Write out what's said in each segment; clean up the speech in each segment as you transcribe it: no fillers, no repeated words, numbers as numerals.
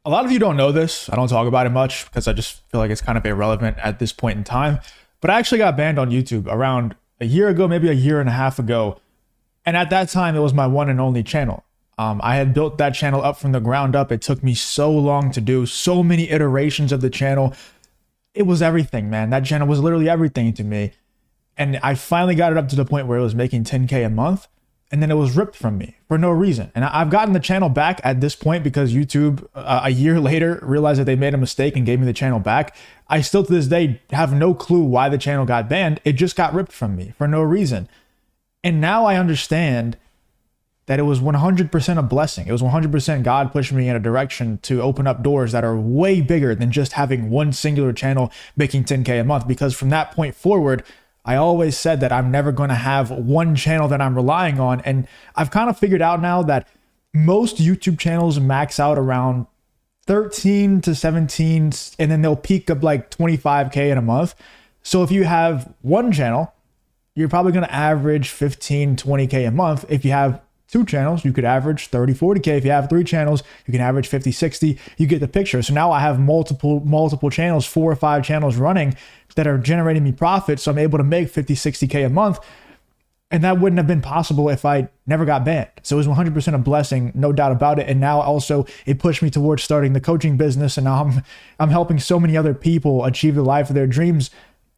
A lot of you don't know this. I don't talk about it much because I just feel like it's kind of irrelevant at this point in time. But I actually got banned on YouTube around a year ago, maybe a year and a half ago. And at that time, it was my one and only channel. I had built that channel up from the ground up. It took me so long to do, so many iterations of the channel. It was everything, man. That channel was literally everything to me. And I finally got it up to the point where it was making 10K a month. And then it was ripped from me for no reason. And I've gotten the channel back at this point because YouTube, a year later, realized that they made a mistake and gave me the channel back. I still to this day have no clue why the channel got banned. It just got ripped from me for no reason. And now I understand that it was 100% a blessing. It was 100% God pushing me in a direction to open up doors that are way bigger than just having one singular channel making 10K a month. Because from that point forward, I always said that I'm never going to have one channel that I'm relying on. And I've kind of figured out now that most YouTube channels max out around 13 to 17, and then they'll peak up like 25K in a month. So if you have one channel, you're probably going to average 15, 20K a month. If you have two channels, you could average 30, 40K. If you have three channels, you can average 50, 60. You get the picture. So now I have multiple channels, 4 or 5 channels running that are generating me profit. So I'm able to make 50, 60K a month. And that wouldn't have been possible if I never got banned. So it was 100% a blessing, no doubt about it. And now also it pushed me towards starting the coaching business. And now I'm helping so many other people achieve the life of their dreams.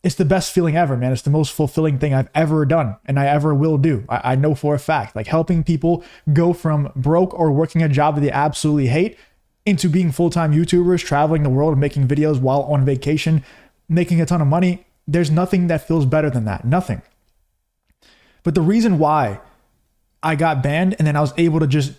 It's the best feeling ever, man. It's the most fulfilling thing I've ever done and I ever will do. I know for a fact, like helping people go from broke or working a job that they absolutely hate into being full-time YouTubers, traveling the world and making videos while on vacation, making a ton of money. There's nothing that feels better than that. Nothing. But the reason why I got banned and then I was able to just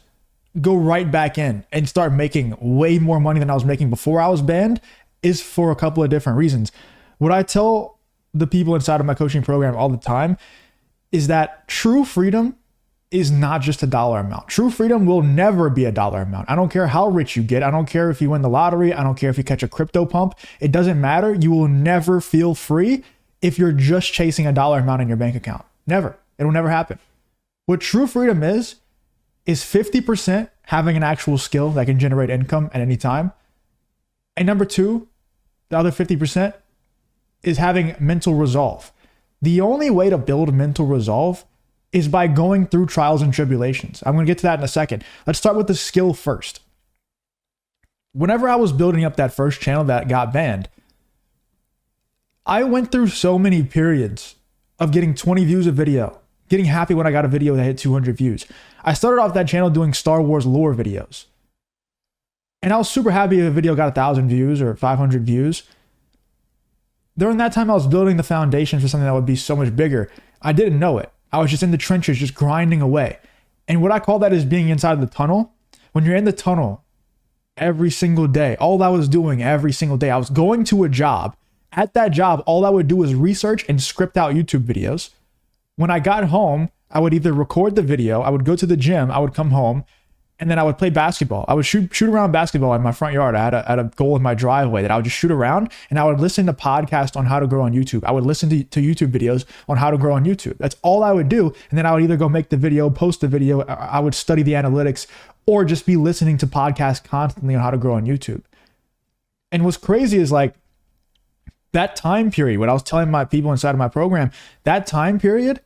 go right back in and start making way more money than I was making before I was banned is for a couple of different reasons. What I tell the people inside of my coaching program all the time is that true freedom is not just a dollar amount. True freedom will never be a dollar amount. I don't care how rich you get. I don't care if you win the lottery. I don't care if you catch a crypto pump. It doesn't matter. You will never feel free if you're just chasing a dollar amount in your bank account. Never. It'll never happen. What true freedom is 50% having an actual skill that can generate income at any time. And number two, the other 50% is having mental resolve. The only way to build mental resolve is by going through trials and tribulations. I'm going to get to that in a second. Let's start with the skill first. Whenever I was building up that first channel that got banned, I went through so many periods of getting 20 views a video, getting happy when I got a video that hit 200 views. I started off that channel doing Star Wars lore videos. And I was super happy if a video got 1,000 views or 500 views. During that time, I was building the foundation for something that would be so much bigger. I didn't know it. I was just in the trenches, just grinding away. And what I call that is being inside the tunnel. When you're in the tunnel every single day, all I was doing every single day, I was going to a job. At that job, all I would do was research and script out YouTube videos. When I got home, I would either record the video, I would go to the gym, I would come home, and then I would play basketball. I would shoot around basketball in my front yard. I had a goal in my driveway that I would just shoot around, and I would listen to podcasts on how to grow on YouTube. I would listen to YouTube videos on how to grow on YouTube. That's all I would do. And then I would either go make the video, post the video, I would study the analytics, or just be listening to podcasts constantly on how to grow on YouTube. And what's crazy is like that time period, what I was telling my people inside of my program, that time period,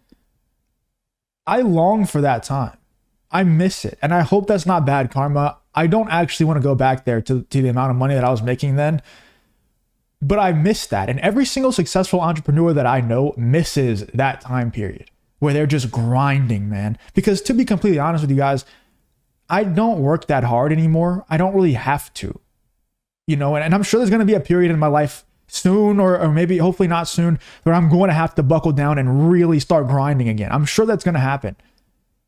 I long for that time. I miss it. And I hope that's not bad karma. I don't actually want to go back there to the amount of money that I was making then. But I miss that. And every single successful entrepreneur that I know misses that time period where they're just grinding, man. Because to be completely honest with you guys, I don't work that hard anymore. I don't really have to. You know, and I'm sure there's going to be a period in my life soon or maybe hopefully not soon where I'm going to have to buckle down and really start grinding again. I'm sure that's going to happen.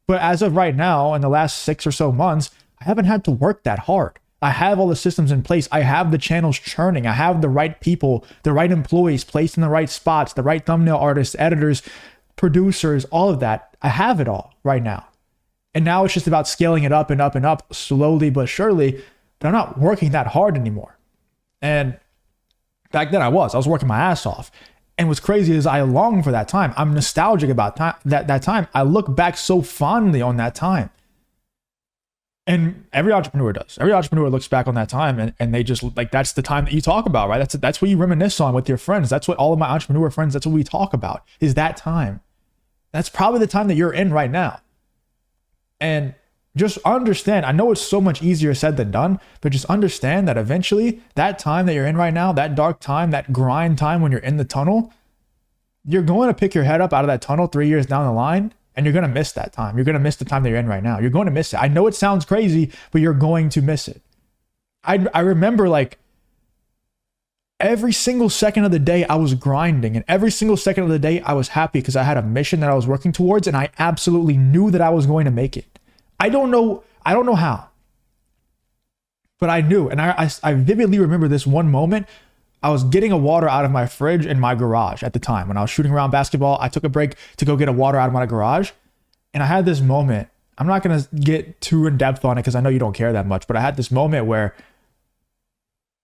But as of right now, in the last 6 or so months, I haven't had to work that hard. I have all the systems in place. I have the channels churning. I have the right people, the right employees placed in the right spots, the right thumbnail artists, editors, producers, all of that. I have it all right now. And now it's just about scaling it up and up and up slowly but surely. But I'm not working that hard anymore. And back then I was working my ass off. And what's crazy is I long for that time. I'm nostalgic about that time. I look back so fondly on that time. And every entrepreneur does. Every entrepreneur looks back on that time and they just like, that's the time that you talk about, right? That's what you reminisce on with your friends. That's what all of my entrepreneur friends, that's what we talk about, is that time. That's probably the time that you're in right now. And just understand, I know it's so much easier said than done, but just understand that eventually that time that you're in right now, that dark time, that grind time when you're in the tunnel, you're going to pick your head up out of that tunnel 3 years down the line, and you're going to miss that time. You're going to miss the time that you're in right now. You're going to miss it. I know it sounds crazy, but you're going to miss it. I remember like every single second of the day I was grinding, and every single second of the day I was happy because I had a mission that I was working towards, and I absolutely knew that I was going to make it. I don't know how, but I knew. And I vividly remember this one moment. I was getting a water out of my fridge in my garage at the time. When I was shooting around basketball, I took a break to go get a water out of my garage. And I had this moment. I'm not going to get too in depth on it because I know you don't care that much, but I had this moment where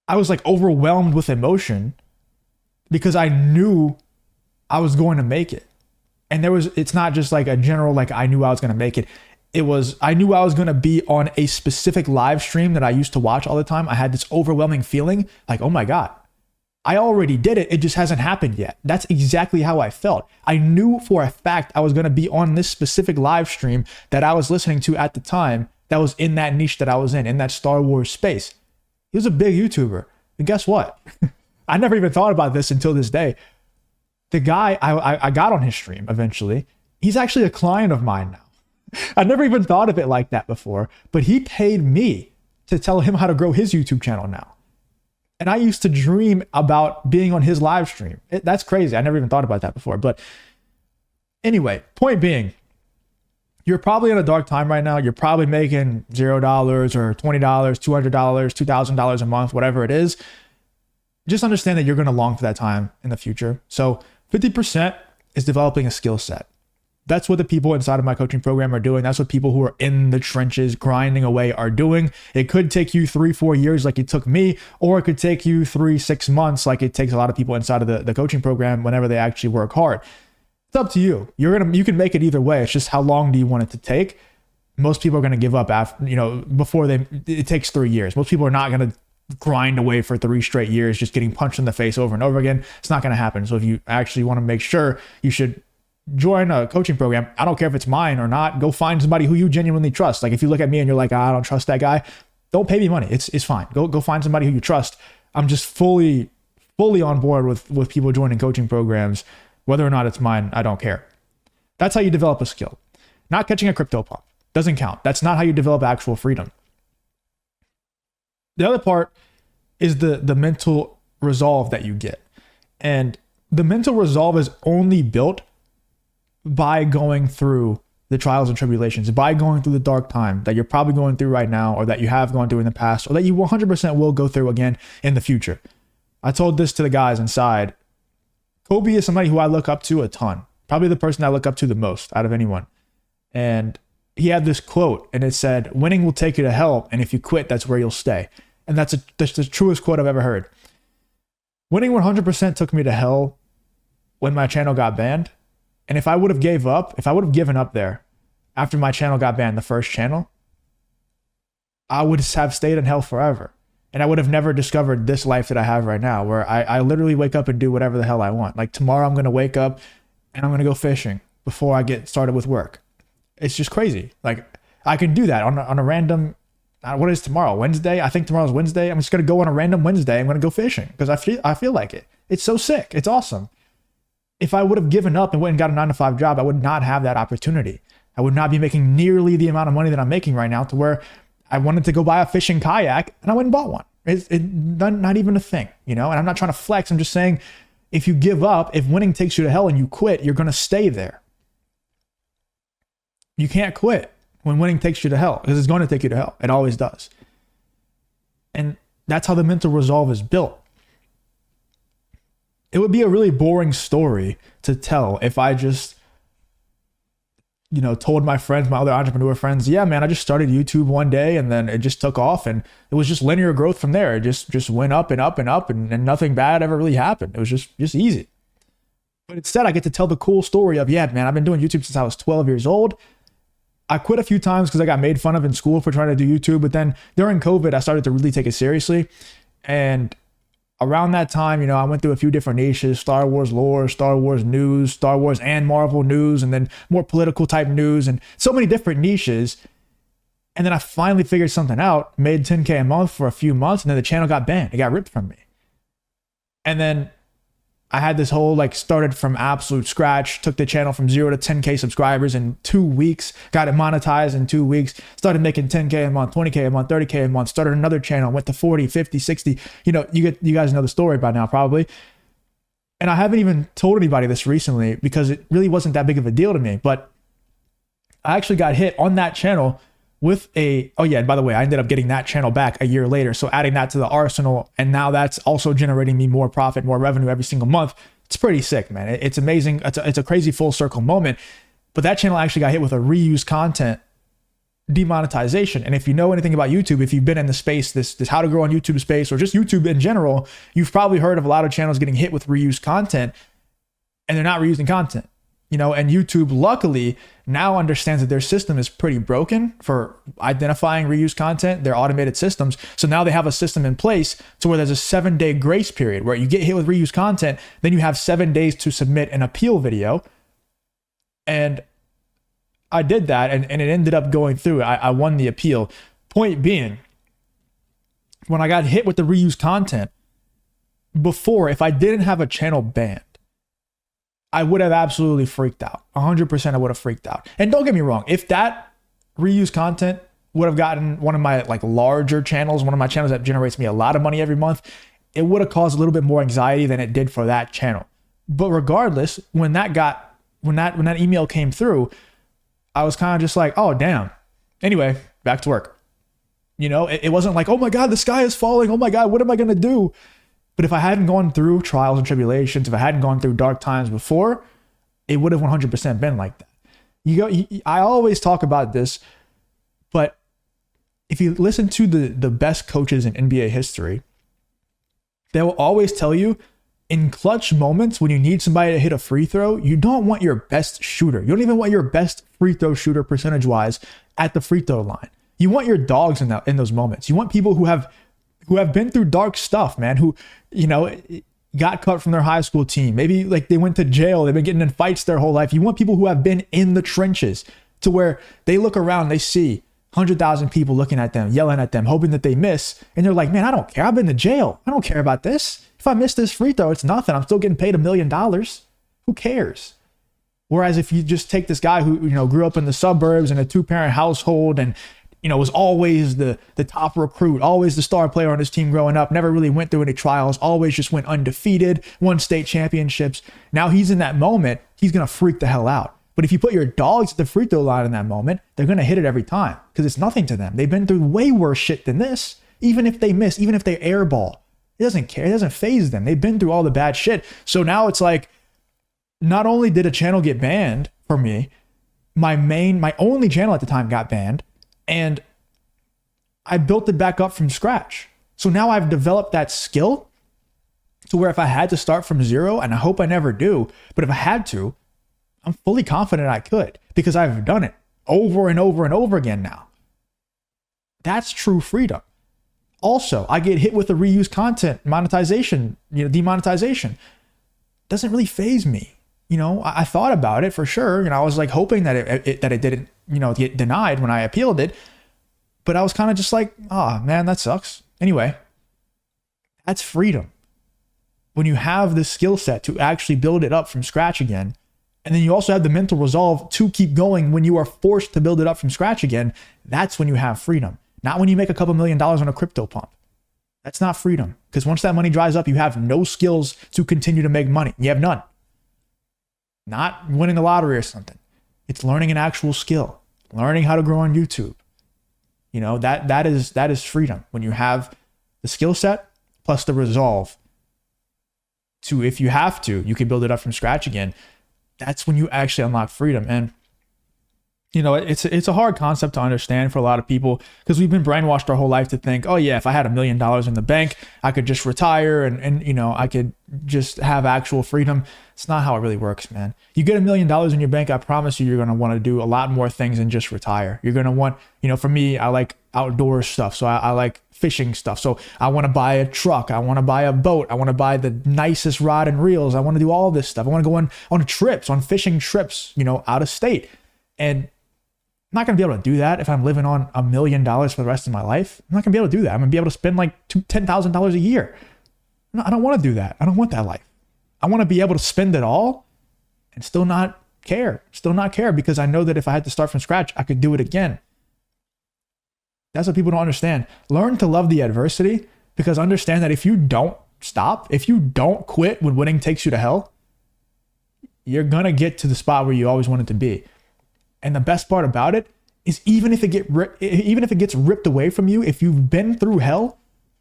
I was like overwhelmed with emotion because I knew I was going to make it. And it's not just like a general, like I knew I was going to make it. I knew I was going to be on a specific live stream that I used to watch all the time. I had this overwhelming feeling like, oh my God, I already did it. It just hasn't happened yet. That's exactly how I felt. I knew for a fact I was going to be on this specific live stream that I was listening to at the time that was in that niche that I was in that Star Wars space. He was a big YouTuber. And guess what? I never even thought about this until this day. The guy, I got on his stream eventually. He's actually a client of mine now. I never even thought of it like that before, but he paid me to tell him how to grow his YouTube channel now. And I used to dream about being on his live stream. That's crazy. I never even thought about that before. But anyway, point being, you're probably in a dark time right now. You're probably making $0 or $20, $200, $2,000 a month, whatever it is. Just understand that you're going to long for that time in the future. So 50% is developing a skill set. That's what the people inside of my coaching program are doing. That's what people who are in the trenches grinding away are doing. It could take you 3-4 years like it took me, or it could take you 3-6 months like it takes a lot of people inside of the coaching program whenever they actually work hard. It's up to you. You can make it either way. It's just how long do you want it to take? Most people are going to give up after, before it takes 3 years. Most people are not going to grind away for 3 straight years just getting punched in the face over and over again. It's not going to happen. So if you actually want to make sure, you should join a coaching program. I don't care if it's mine or not. Go find somebody who you genuinely trust. Like if you look at me and you're like, I don't trust that guy, don't pay me money. It's fine. Go find somebody who you trust. I'm just fully on board with people joining coaching programs. Whether or not it's mine, I don't care. That's how you develop a skill. Not catching a crypto pump. Doesn't count. That's not how you develop actual freedom. The other part is the mental resolve that you get. And the mental resolve is only built by going through the trials and tribulations, by going through the dark time that you're probably going through right now, or that you have gone through in the past, or that you 100% will go through again in the future. I told this to the guys inside. Kobe is somebody who I look up to a ton. Probably the person I look up to the most out of anyone. And he had this quote, and it said, winning will take you to hell, and if you quit, that's where you'll stay. And that's the truest quote I've ever heard. Winning 100% took me to hell when my channel got banned. And if I would have given up there after my channel got banned, the first channel, I would have stayed in hell forever. And I would have never discovered this life that I have right now, where I literally wake up and do whatever the hell I want. Like tomorrow I'm going to wake up and I'm going to go fishing before I get started with work. It's just crazy. Like I can do that on a random, what is tomorrow? Wednesday? I think tomorrow's Wednesday. I'm just going to go on a random Wednesday. I'm going to go fishing because I feel like it. It's so sick. It's awesome. If I would have given up and went and got a 9-to-5 job, I would not have that opportunity. I would not be making nearly the amount of money that I'm making right now, to where I wanted to go buy a fishing kayak and I went and bought one. It's not even a thing, and I'm not trying to flex. I'm just saying, if you give up, if winning takes you to hell and you quit, you're going to stay there. You can't quit when winning takes you to hell, because it's going to take you to hell. It always does. And that's how the mental resolve is built. It would be a really boring story to tell if I just, told my friends, my other entrepreneur friends, yeah, man, I just started YouTube one day and then it just took off and it was just linear growth from there. It just went up and up and up and nothing bad ever really happened. It was just easy. But instead I get to tell the cool story of, yeah, man, I've been doing YouTube since I was 12 years old. I quit a few times because I got made fun of in school for trying to do YouTube. But then during COVID, I started to really take it seriously. And around that time, I went through a few different niches: Star Wars lore, Star Wars news, Star Wars and Marvel news, and then more political type news, and so many different niches. And then I finally figured something out, made 10K a month for a few months, and then the channel got banned. It got ripped from me. And then I had this whole started from absolute scratch, took the channel from 0 to 10K subscribers in 2 weeks, got it monetized in 2 weeks, started making 10K a month, 20K a month, 30K a month, started another channel, went to 40, 50, 60. You guys know the story by now probably. And I haven't even told anybody this recently because it really wasn't that big of a deal to me. But I actually got hit on that channel with and by the way, I ended up getting that channel back a year later. So adding that to the arsenal, and now that's also generating me more profit, more revenue every single month. It's pretty sick, man. It's amazing. It's a crazy full circle moment. But that channel actually got hit with a reuse content demonetization. And if you know anything about YouTube, if you've been in the space, this how to grow on YouTube space, or just YouTube in general, you've probably heard of a lot of channels getting hit with reuse content, and they're not reusing content. And YouTube luckily now understands that their system is pretty broken for identifying reused content, their automated systems. So now they have a system in place to where there's a 7-day grace period where you get hit with reused content, then you have 7 days to submit an appeal video. And I did that, and it ended up going through. I won the appeal. Point being, when I got hit with the reused content, before, if I didn't have a channel banned, I would have absolutely freaked out. 100% I would have freaked out. And don't get me wrong, if that reused content would have gotten one of my larger channels, one of my channels that generates me a lot of money every month, it would have caused a little bit more anxiety than it did for that channel. But regardless, when that email came through, I was kind of just like, oh damn. Anyway, back to work. It wasn't like, oh my God, the sky is falling. Oh my God, what am I going to do? But if I hadn't gone through trials and tribulations, if I hadn't gone through dark times before, it would have 100% been like that. I always talk about this, but if you listen to the best coaches in NBA history, they will always tell you in clutch moments when you need somebody to hit a free throw, you don't want your best shooter. You don't even want your best free throw shooter percentage-wise at the free throw line. You want your dogs in those moments. You want people who have been through dark stuff, man, who, got cut from their high school team. Maybe they went to jail. They've been getting in fights their whole life. You want people who have been in the trenches to where they look around, they see 100,000 people looking at them, yelling at them, hoping that they miss. And they're like, man, I don't care. I've been to jail. I don't care about this. If I miss this free throw, it's nothing. I'm still getting paid $1 million. Who cares? Whereas if you just take this guy who, grew up in the suburbs in a 2-parent household and, was always the top recruit, always the star player on his team growing up, never really went through any trials, always just went undefeated, won state championships. Now he's in that moment, he's going to freak the hell out. But if you put your dogs at the free throw line in that moment, they're going to hit it every time because it's nothing to them. They've been through way worse shit than this. Even if they miss, even if they airball, it doesn't care. It doesn't faze them. They've been through all the bad shit. So now it's like, not only did a channel get banned for me, my only channel at the time got banned, and I built it back up from scratch. So now I've developed that skill to where if I had to start from 0, and I hope I never do, but if I had to, I'm fully confident I could because I've done it over and over and over again now. That's true freedom. Also, I get hit with the reuse content monetization, demonetization. Doesn't really faze me. I thought about it for sure. I was hoping that it didn't, get denied when I appealed it. But I was kind of just like, oh man, that sucks. Anyway, that's freedom. When you have the skill set to actually build it up from scratch again, and then you also have the mental resolve to keep going when you are forced to build it up from scratch again, that's when you have freedom. Not when you make a couple $1 million on a crypto pump. That's not freedom. Because once that money dries up, you have no skills to continue to make money. You have none. Not winning the lottery or something. It's learning an actual skill. Learning how to grow on YouTube. That is freedom. When you have the skill set plus the resolve to, if you have to, you can build it up from scratch again. That's when you actually unlock freedom. And, it's a hard concept to understand for a lot of people because we've been brainwashed our whole life to think, oh yeah, if I had $1 million in the bank, I could just retire and I could just have actual freedom. It's not how it really works, man. You get $1 million in your bank, I promise you're going to want to do a lot more things than just retire. You're going to want, for me, I like outdoor stuff. So I like fishing stuff. So I want to buy a truck. I want to buy a boat. I want to buy the nicest rod and reels. I want to do all this stuff. I want to go on trips, on fishing trips, out of state. And I'm not going to be able to do that if I'm living on $1 million for the rest of my life. I'm not going to be able to do that. I'm going to be able to spend like $10,000 a year. No, I don't want to do that. I don't want that life. I want to be able to spend it all and still not care because I know that if I had to start from scratch, I could do it again. That's what people don't understand. Learn to love the adversity, because understand that if you don't stop, if you don't quit when winning takes you to hell, you're going to get to the spot where you always wanted to be. And the best part about it is even if it gets ripped away from you, if you've been through hell,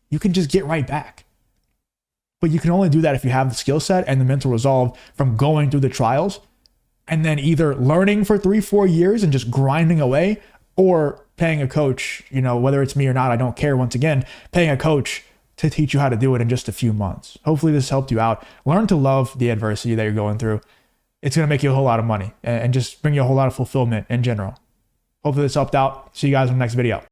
you can just get right back. But you can only do that if you have the skill set and the mental resolve from going through the trials and then either learning for 3-4 years and just grinding away, or paying a coach, whether it's me or not, I don't care. Once again, paying a coach to teach you how to do it in just a few months. Hopefully this helped you out. Learn to love the adversity that you're going through. It's going to make you a whole lot of money and just bring you a whole lot of fulfillment in general. Hopefully this helped out. See you guys in the next video.